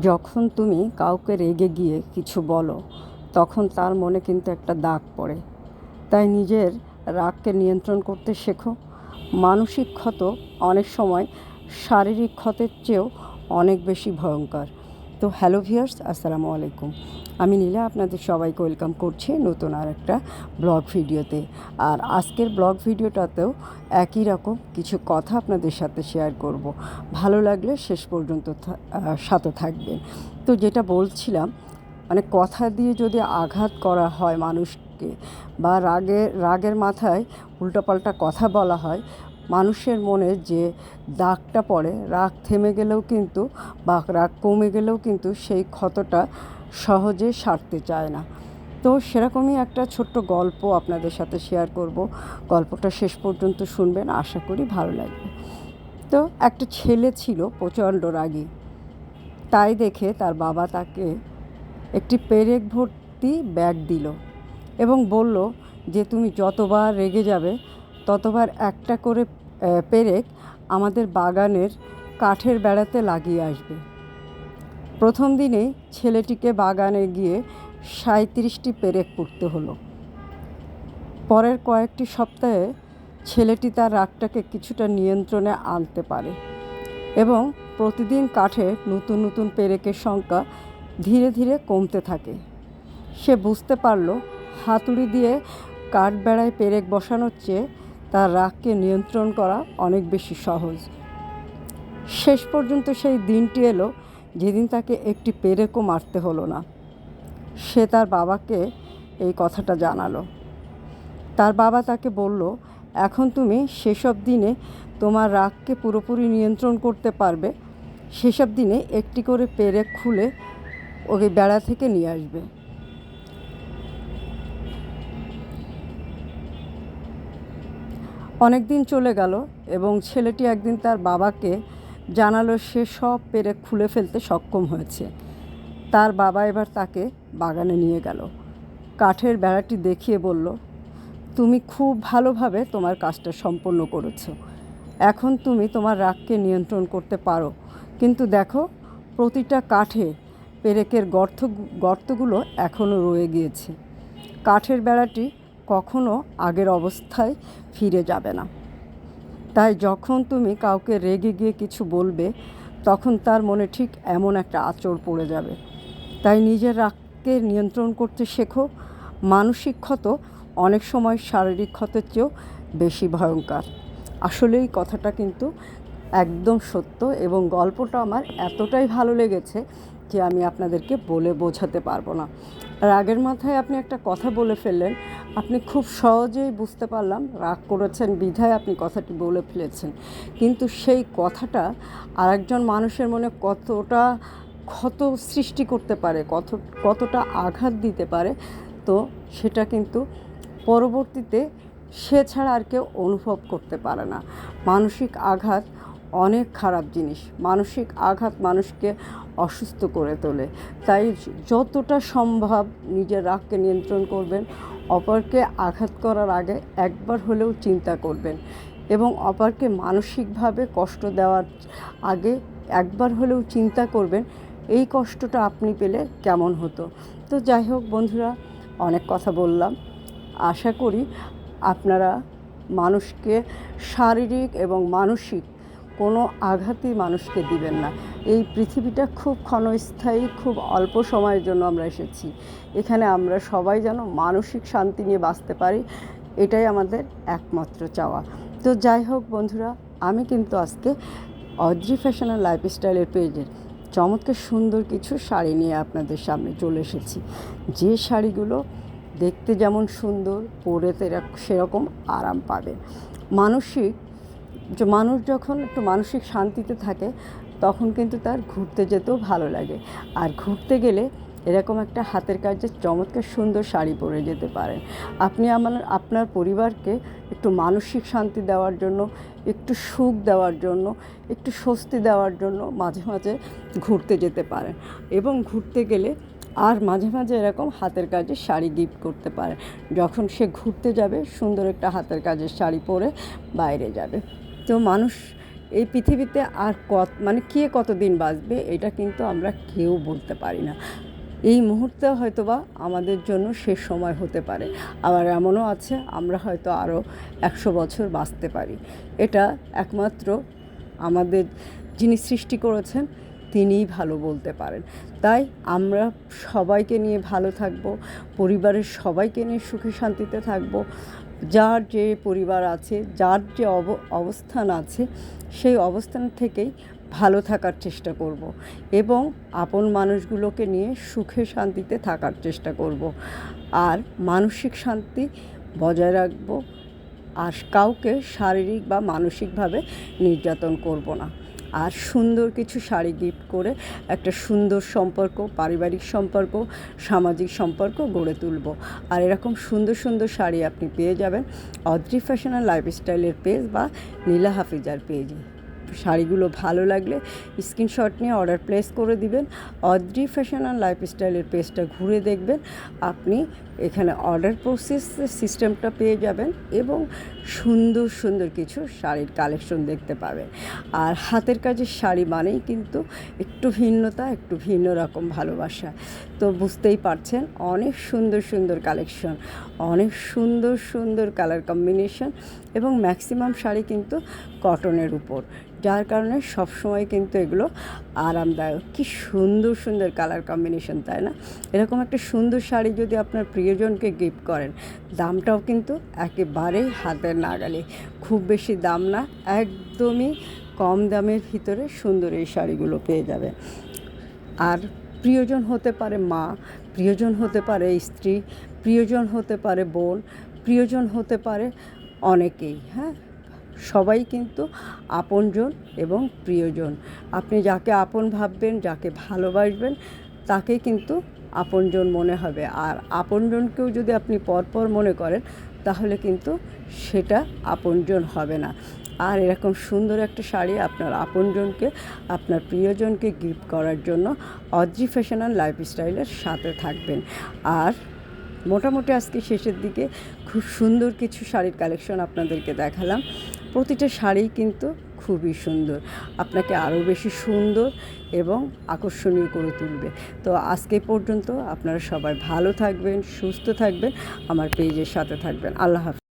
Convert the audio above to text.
যখন তুমি কাউকে রেগে গিয়ে কিছু বলো তখন তার মনে কিন্তু একটা দাগ পড়ে। তাই নিজের রাগকে নিয়ন্ত্রণ করতে শেখো। মানসিক ক্ষত অনেক সময় শারীরিক ক্ষতের চেয়েও অনেক বেশি ভয়ঙ্কর। তো হ্যালো ভিউয়ার্স, আসসালামু আলাইকুম। আমি নীলা আপনাদের সবাইকে ওয়েলকাম করছি নতুন আর একটা ব্লগ ভিডিওতে। আর আজকের ব্লগ ভিডিওটাতেও একই রকম কিছু কথা আপনাদের সাথে শেয়ার করব। ভালো লাগলে শেষ পর্যন্ত সাথে থাকবেন। তো যেটা বলছিলাম, মানে কথা দিয়ে যদি আঘাত করা হয় মানুষকে, বা রাগের মাথায় উল্টোপাল্টা কথা বলা হয়, মানুষের মনে যে দাগটা পড়ে, রাগ থেমে গেলেও কিন্তু বা রাগ কমে গেলেও কিন্তু সেই ক্ষতটা সহজে সারতে চায় না। তো সেরকমই একটা ছোট্ট গল্প আপনাদের সাথে শেয়ার করব। গল্পটা শেষ পর্যন্ত শুনবেন, আশা করি ভালো লাগবে। তো একটা ছেলে ছিল প্রচণ্ড রাগী। তাই দেখে তার বাবা তাকে একটি পেরেক ভর্তি ব্যাগ দিল এবং বলল যে তুমি যতবার রেগে যাবে ততবার একটা করে পেরেক আমাদের বাগানের কাঠের বেড়াতে লাগিয়ে আসবে। প্রথম দিনেই ছেলেটিকে বাগানে গিয়ে 37টি পেরেক পুঁততে হলো। পরের কয়েকটি সপ্তাহে ছেলেটি তার রাগটাকে কিছুটা নিয়ন্ত্রণে আনতে পারে এবং প্রতিদিন কাঠে নতুন নতুন পেরেকের সংখ্যা ধীরে ধীরে কমতে থাকে। সে বুঝতে পারল হাতুড়ি দিয়ে কাঠ বেড়ায় পেরেক বসানোর চেয়ে তার রাগকে নিয়ন্ত্রণ করা অনেক বেশি সহজ। শেষ পর্যন্ত সেই দিনটি এলো যেদিন তাকে একটি পেরেকও মারতে হলো না। সে তার বাবাকে এই কথাটা জানালো। তার বাবা তাকে বলল, এখন তুমি সেসব দিনে তোমার রাগকে পুরোপুরি নিয়ন্ত্রণ করতে পারবে। সেসব দিনে একটি করে পেরেক খুলে ওকে বেড়া থেকে নিয়ে আসবে। অনেক দিন চলে গেল এবং ছেলেটি একদিন তার বাবাকে জানালো সে সব পেরেক খুলে ফেলতে সক্ষম হয়েছে। তার বাবা এবার তাকে বাগানে নিয়ে গেল, কাঠের বেড়াটি দেখিয়ে বলল, তুমি খুব ভালোভাবে তোমার কাজটা সম্পন্ন করেছো। এখন তুমি তোমার রাগকে নিয়ন্ত্রণ করতে পারো। কিন্তু দেখো, প্রতিটা কাঠে পেরেকের গর্তগুলো এখনও রয়ে গিয়েছে। কাঠের বেড়াটি কখনো আগের অবস্থায় ফিরে যাবে না। তাই যখন তুমি কাউকে রেগে গিয়ে কিছু বলবে তখন তার মনে ঠিক এমন একটা আঁচড় পড়ে যাবে। তাই নিজের রাগকে নিয়ন্ত্রণ করতে শেখো। মানসিক ক্ষত অনেক সময় শারীরিক ক্ষতের চেয়েও বেশি ভয়ঙ্কর। আসলে এই কথাটা কিন্তু একদম সত্য এবং গল্পটা আমার এতটাই ভালো লেগেছে যে আমি আপনাদেরকে বলে বোঝাতে পারবো না। রাগের মাথায় আপনি একটা কথা বলে ফেললেন, আপনি খুব সহজেই বুঝতে পারলাম রাগ করেছেন বিধায় আপনি কথাটি বলে ফেলেছেন, কিন্তু সেই কথাটা আরেকজন মানুষের মনে কতটা ক্ষত সৃষ্টি করতে পারে, কতটা আঘাত দিতে পারে, তো সেটা কিন্তু পরবর্তীতে সে ছাড়া আর কেউ অনুভব করতে পারে না। মানসিক আঘাত অনেক খারাপ জিনিস। মানসিক আঘাত মানুষকে অসুস্থ করে তোলে। তাই যতটা সম্ভব নিজের রাগকে নিয়ন্ত্রণ করবেন। অপরকে আঘাত করার আগে একবার হলেও চিন্তা করবেন এবং অপরকে মানসিকভাবে কষ্ট দেওয়ার আগে একবার হলেও চিন্তা করবেন এই কষ্টটা আপনি পেলে কেমন হতো। তো যাই হোক বন্ধুরা, অনেক কথা বললাম। আশা করি আপনারা মানুষকে শারীরিক এবং মানসিক কোনো আঘাতই মানুষকে দিবেন না। এই পৃথিবীটা খুব ক্ষণস্থায়ী, খুব অল্প সময়ের জন্য আমরা এসেছি। এখানে আমরা সবাই যেন মানসিক শান্তি নিয়ে বাঁচতে পারি, এটাই আমাদের একমাত্র চাওয়া। তো যাই হোক বন্ধুরা, আমি কিন্তু আজকে অদ্রি ফ্যাশন আর লাইফস্টাইলের পেজের চমৎকার সুন্দর কিছু শাড়ি নিয়ে আপনাদের সামনে চলে এসেছি। যে শাড়িগুলো দেখতে যেমন সুন্দর, পরে সেরকম আরাম পাবে। মানুষ যখন একটু মানসিক শান্তিতে থাকে তখন কিন্তু তার ঘুরতে যেতেও ভালো লাগে। আর ঘুরতে গেলে এরকম একটা হাতের কাজের চমৎকার সুন্দর শাড়ি পরে যেতে পারেন। আপনি আপনার পরিবারকে একটু মানসিক শান্তি দেওয়ার জন্য, একটু সুখ দেওয়ার জন্য, একটু স্বস্তি দেওয়ার জন্য মাঝে মাঝে ঘুরতে যেতে পারেন এবং ঘুরতে গেলে আর মাঝে মাঝে এরকম হাতের কাজের শাড়ি গিফট করতে পারে। যখন সে ঘুরতে যাবে সুন্দর একটা হাতের কাজের শাড়ি পরে বাইরে যাবে। তো মানুষ এই পৃথিবীতে আর মানে কে কতদিন বাঁচবে এটা কিন্তু আমরা কেউ বলতে পারি না। এই মুহূর্তে হয়তোবা আমাদের জন্য শেষ সময় হতে পারে, আবার এমনও আছে আমরা হয়তো আরও 100 বছর বাঁচতে পারি। এটা একমাত্র আমাদের যিনি সৃষ্টি করেছেন তিনিই ভালো বলতে পারেন। তাই আমরা সবাইকে নিয়ে ভালো থাকব, পরিবারের সবাইকে নিয়ে সুখে শান্তিতে থাকব। যার যে পরিবার আছে, যার যে অবস্থান আছে, সেই অবস্থান থেকেই ভালো থাকার চেষ্টা করব এবং আপন মানুষগুলোকে নিয়ে সুখে শান্তিতে থাকার চেষ্টা করব আর মানসিক শান্তি বজায় রাখব। আর কাউকে শারীরিক বা মানসিকভাবে নির্যাতন করব না। আর সুন্দর কিছু শাড়ি গিফট করে একটা সুন্দর সম্পর্ক, পারিবারিক সম্পর্ক, সামাজিক সম্পর্ক গড়ে তুলব। আর এরকম সুন্দর সুন্দর শাড়ি আপনি পেয়ে যাবেন অদ্রি ফ্যাশন অ্যান্ড লাইফস্টাইলের পেজ বা নীলা হাফিজার পেজে। শাড়িগুলো ভালো লাগলে স্ক্রিনশট নিয়ে অর্ডার প্লেস করে দিবেন। অদ্রি ফ্যাশন অ্যান্ড লাইফস্টাইলের পেজটা ঘুরে দেখবেন, আপনি এখানে অর্ডার প্রসেস সিস্টেমটা পেয়ে যাবেন এবং সুন্দর সুন্দর কিছু শাড়ির কালেকশন দেখতে পাবেন। আর হাতের কাজের শাড়ি মানেই কিন্তু একটু ভিন্নতা, একটু ভিন্ন রকম ভালোবাসা। তো বুঝতেই পারছেন, অনেক সুন্দর সুন্দর কালেকশন, অনেক সুন্দর সুন্দর কালার কম্বিনেশন এবং ম্যাক্সিমাম শাড়ি কিন্তু কটনের উপর, যার কারণে সবসময় কিন্তু এগুলো আরামদায়ক। কি সুন্দর সুন্দর কালার কম্বিনেশন, তাই না? এরকম একটা সুন্দর শাড়ি যদি আপনার প্রিয়জনকে গিফট করেন, দামটাও কিন্তু একেবারেই হাতের নাগালে, খুব বেশি দাম না, একদমই কম দামের ভিতরে সুন্দর এই শাড়িগুলো পেয়ে যাবে। আর প্রিয়জন হতে পারে মা, প্রিয়জন হতে পারে স্ত্রী, প্রিয়জন হতে পারে বোন, প্রিয়জন হতে পারে অনেকেই, হ্যাঁ, সবাই কিন্তু আপনজন এবং প্রিয়জন। আপনি যাকে আপন ভাববেন, যাকে ভালোবাসবেন, তাকে কিন্তু আপনজন মনে হবে। আর আপনজনকেও যদি আপনি পরপর মনে করেন, তাহলে কিন্তু সেটা আপনজন হবে না। আর এরকম সুন্দর একটা শাড়ি আপনার আপনজনকে, আপনার প্রিয়জনকে গিফট করার জন্য অদ্রি ফ্যাশন অ্যান্ড লাইফস্টাইলের সাথে থাকবেন। আর মোটামুটি আজকে শেষের দিকে খুব সুন্দর কিছু শাড়ির কালেকশন আপনাদেরকে দেখালাম। প্রতিটা শাড়ি কিন্তু খুবই সুন্দর, আপনাকে আরও বেশি সুন্দর এবং আকর্ষণীয় করে তুলবে। তো আজকে পর্যন্ত আপনারা সবাই ভালো থাকবেন, সুস্থ থাকবেন, আমার পেজের সাথে থাকবেন। আল্লাহ হাফেজ।